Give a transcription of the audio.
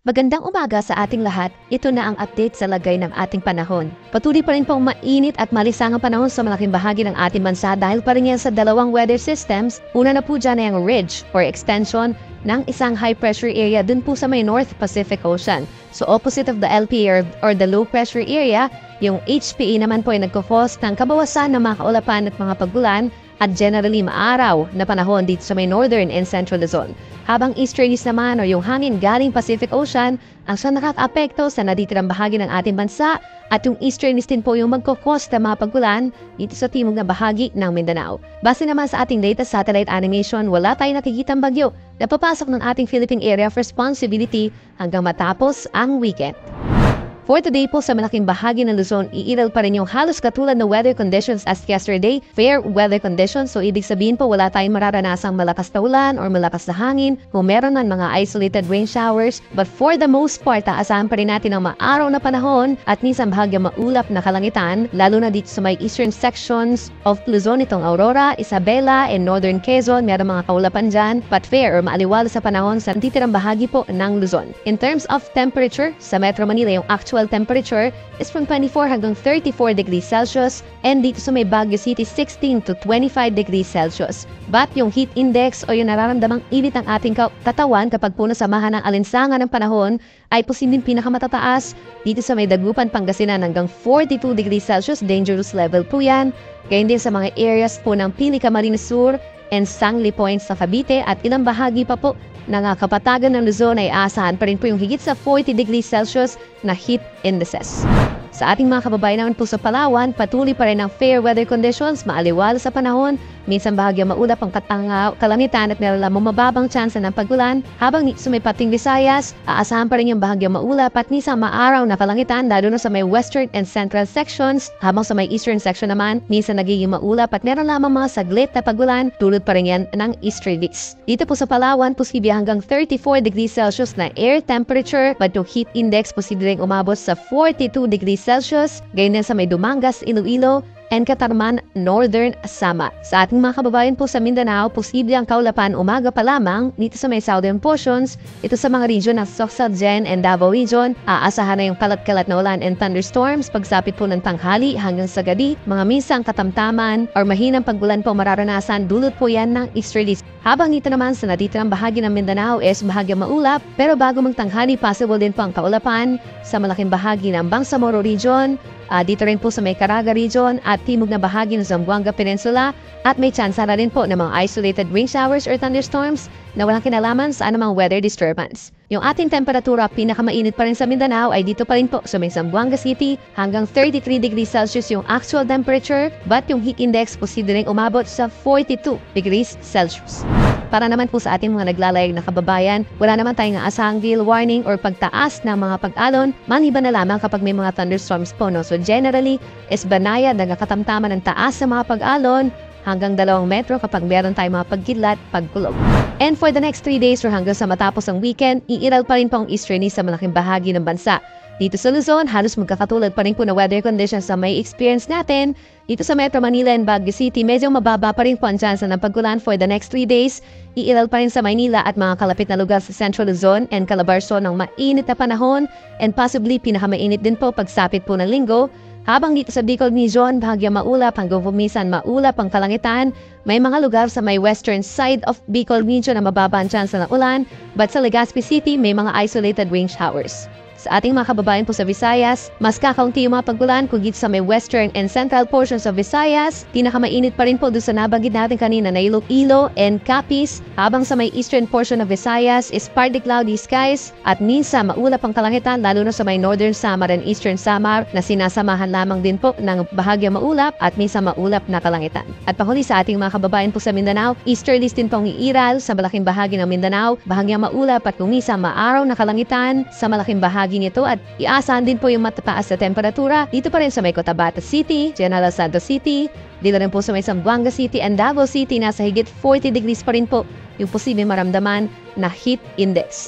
Magandang umaga sa ating lahat. Ito na ang update sa lagay ng ating panahon. Patuloy pa rin pong mainit at malisangang panahon sa malaking bahagi ng ating bansa dahil pa rin yan sa dalawang weather systems. Una na po dyan ay ang ridge or extension ng isang high pressure area dun po sa may North Pacific Ocean. So opposite of the LPA or the low pressure area, yung HPE naman po ay nagko-cause ng kabawasan ng mga kaulapan at mga pagulan at generally maaraw na panahon dito sa may northern and central Luzon. Habang easterlies naman o yung hangin galing Pacific Ocean ang siyang nakaka-apekto sa natitirang bahagi ng ating bansa at yung easterlies din po yung magkukos ng mga pagulan dito sa timog na bahagi ng Mindanao. Base naman sa ating latest satellite animation, wala tayong nakikitang bagyo na papasok ng ating Philippine Area of Responsibility hanggang matapos ang weekend. For today po sa malaking bahagi ng Luzon, iiral pa rin yung halos katulad na weather conditions as yesterday, fair weather conditions. So ibig sabihin po wala tayong mararanasang malakas na ulan or malakas na hangin kung meron ng mga isolated rain showers. But for the most part, aasahan pa rin natin ang maaraw na panahon at minsan bahagya maulap na kalangitan, lalo na dito sa may eastern sections of Luzon, itong Aurora, Isabela, and northern Quezon. Meron mga kaulapan dyan, but fair or maaliwala sa panahon sa natitirang bahagi po ng Luzon. In terms of temperature, sa Metro Manila, yung actual temperature is from 24 hanggang 34 degrees Celsius and dito sa may Baguio City 16 to 25 degrees Celsius. But yung heat index o yung nararamdamang init ng ating katawan kapag po nasamahan ng alinsangan ng panahon ay posibleng pinakamatataas dito sa may Dagupan, Pangasinan hanggang 42 degrees Celsius, dangerous level po yan. Gayun din sa mga areas po ng Pili, Camarines Sur and Sangli Point sa Cavite at ilang bahagi pa po ng kapatagan ng Luzon ay aasahan pa rin po yung higit sa 40 degrees Celsius na heat indices. Sa ating mga kababayan naman po sa Palawan, patuloy pa rin ang fair weather conditions, maaliwala sa panahon, minsan bahagya maulap ang kalangitan at meron lamang mababang tsansa ng pagulan. Habang sa may pating Visayas, aasahan pa rin yung bahagya maulap at minsan maaraw na kalangitan lalo na sa may western and central sections. Habang sa may eastern section naman, minsan nagiging maulap at meron lamang mga saglit na pagulan, tulad pa rin yan ng easterlies. Dito po sa Palawan, posible hanggang 34 degrees Celsius na air temperature, but yung heat index posible rin umabot sa 42 degrees Celsius. Gayon din sa may Dumangas, Iloilo, and Catarman, Northern Samar. Sa ating mga kababayan po sa Mindanao, posible ang kaulapan umaga pa lamang dito sa may southern portions. Ito sa mga region ng Sorsogon and Davao region, aasahan na yung kalat-kalat na ulan and thunderstorms pagsapit po ng tanghali hanggang sa gabi. Mga minsang katamtaman or mahinang pagulan po mararanasan, dulot po yan ng easterlies. Habang dito naman sa natitirang bahagi ng Mindanao is bahagya maulap, pero bago magtanghali, possible din po ang kaulapan sa malaking bahagi ng Bangsamoro region, dito rin po sa may Caraga region at timog na bahagi ng Zamboanga Peninsula, at may tsansa na rin po ng mga isolated rain showers or thunderstorms na walang kinalaman sa anumang weather disturbance. Yung ating temperatura, pinakamainit pa rin sa Mindanao ay dito pa rin po sa may Zamboanga City hanggang 33 degrees Celsius yung actual temperature, but yung heat index posible rin umabot sa 42 degrees Celsius. Para naman po sa ating mga naglalayag na kababayan, wala naman tayong aasahang gale warning or pagtaas ng mga pag-alon, maliban na lamang kapag may mga thunderstorms po. No? So generally, is banayad, nagkatamtaman ng taas sa mga pag-alon hanggang 2 metro kapag meron tayong mga pagkidlat, pagkulog. And for the next 3 days or hanggang sa matapos ang weekend, iiral pa rin po ang easterlies sa malaking bahagi ng bansa. Dito sa Luzon, halos magkakatulad pa rin po na weather conditions na may experience natin. Dito sa Metro Manila and Baguio City, medyo mababa pa rin po ang tsansa ng pag-ulan for the next 3 days. Iiral pa rin sa Maynila at mga kalapit na lugar sa Central Luzon and Calabarzon ng mainit na panahon and possibly pinakamainit din po pagsapit po ng linggo. Habang dito sa Bicol Region, bahagya maulap hanggang pumisan maulap ang kalangitan. May mga lugar sa may western side of Bicol Region na mababa ang tsansa ng ulan, but sa Legazpi City may mga isolated rain showers. Sa ating mga kababayan po sa Visayas, mas kakaunti yung mga pagulan kung dito sa may western and central portions of Visayas. Pinakamainit pa rin po doon sa nabanggit natin kanina na Iloilo and Capiz. Habang sa may eastern portion of Visayas is partly cloudy skies at minsan maulap ang kalangitan lalo na sa may northern Samar and eastern Samar na sinasamahan lamang din po ng bahagya maulap at minsan maulap na kalangitan. At panghuli sa ating mga kababayan po sa Mindanao, easterlies din pong iiral sa malaking bahagi ng Mindanao, bahagya maulap at kung minsan maaraw na kalangitan sa malaking bahagi nito at iaasahan din po yung matataas na temperatura dito pa rin sa may Cotabato City, General Santos City, dito rin po sa may Zamboanga City and Davao City, nasa higit 40 degrees pa rin po yung posibleng maramdaman na heat index.